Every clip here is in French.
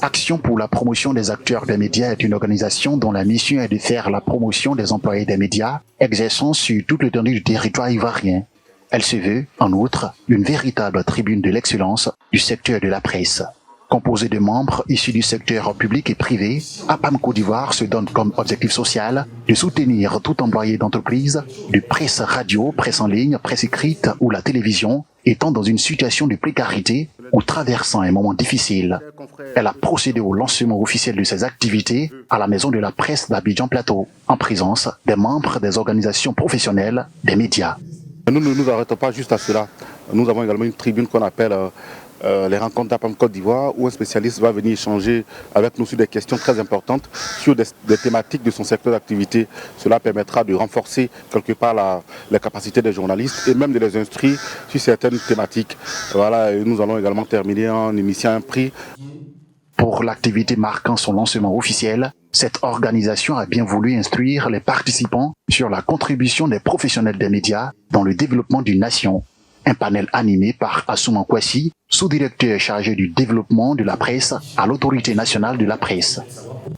Action pour la promotion des acteurs des médias est une organisation dont la mission est de faire la promotion des employés des médias exerçant sur toute l'étendue du territoire ivoirien. Elle se veut, en outre, une véritable tribune de l'excellence du secteur de la presse. Composée de membres issus du secteur public et privé, APAM Côte d'Ivoire se donne comme objectif social de soutenir tout employé d'entreprise, de presse radio, presse en ligne, presse écrite ou la télévision, étant dans une situation de précarité ou traversant un moment difficile. Elle a procédé au lancement officiel de ses activités à la Maison de la Presse d'Abidjan Plateau, en présence des membres des organisations professionnelles des médias. Nous ne nous arrêtons pas juste à cela. Nous avons également une tribune qu'on appelle les rencontres d'APAM Côte d'Ivoire, où un spécialiste va venir échanger avec nous sur des questions très importantes, sur des thématiques de son secteur d'activité. Cela permettra de renforcer quelque part les capacités des journalistes et même de les instruire sur certaines thématiques. Voilà, et nous allons également terminer en initiant un prix. Pour l'activité marquant son lancement officiel, cette organisation a bien voulu instruire les participants sur la contribution des professionnels des médias dans le développement d'une nation. Un panel animé par Assouman Kwasi, sous-directeur chargé du développement de la presse à l'Autorité nationale de la presse.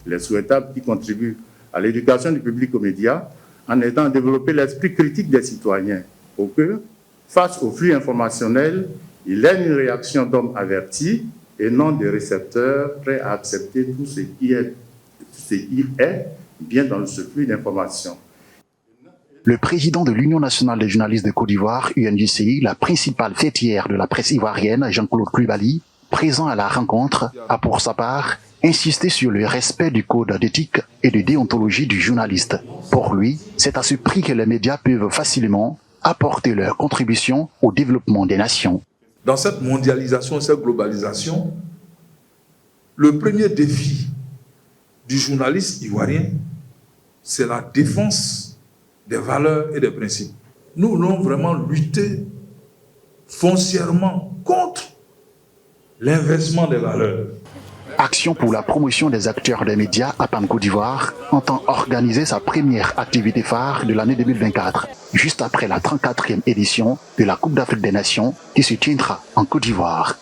Il est souhaitable qu'il contribue à l'éducation du public aux médias en aidant à développer l'esprit critique des citoyens pour que, face au flux informationnel, il ait une réaction d'homme averti et non des récepteurs prêts à accepter tout ce qui est bien dans ce flux d'informations. Le président de l'Union nationale des journalistes de Côte d'Ivoire, UNJCI, la principale fêtière de la presse ivoirienne, Jean-Claude Coulibaly, présent à la rencontre, a pour sa part insisté sur le respect du code d'éthique et de déontologie du journaliste. Pour lui, c'est à ce prix que les médias peuvent facilement apporter leur contribution au développement des nations. Dans cette mondialisation, cette globalisation, le premier défi du journaliste ivoirien, c'est la défense des valeurs et des principes. Nous voulons vraiment lutter foncièrement contre l'inversement des valeurs. Action pour la promotion des acteurs des médias à APAM Côte d'Ivoire entend organiser sa première activité phare de l'année 2024, juste après la 34e édition de la Coupe d'Afrique des Nations qui se tiendra en Côte d'Ivoire.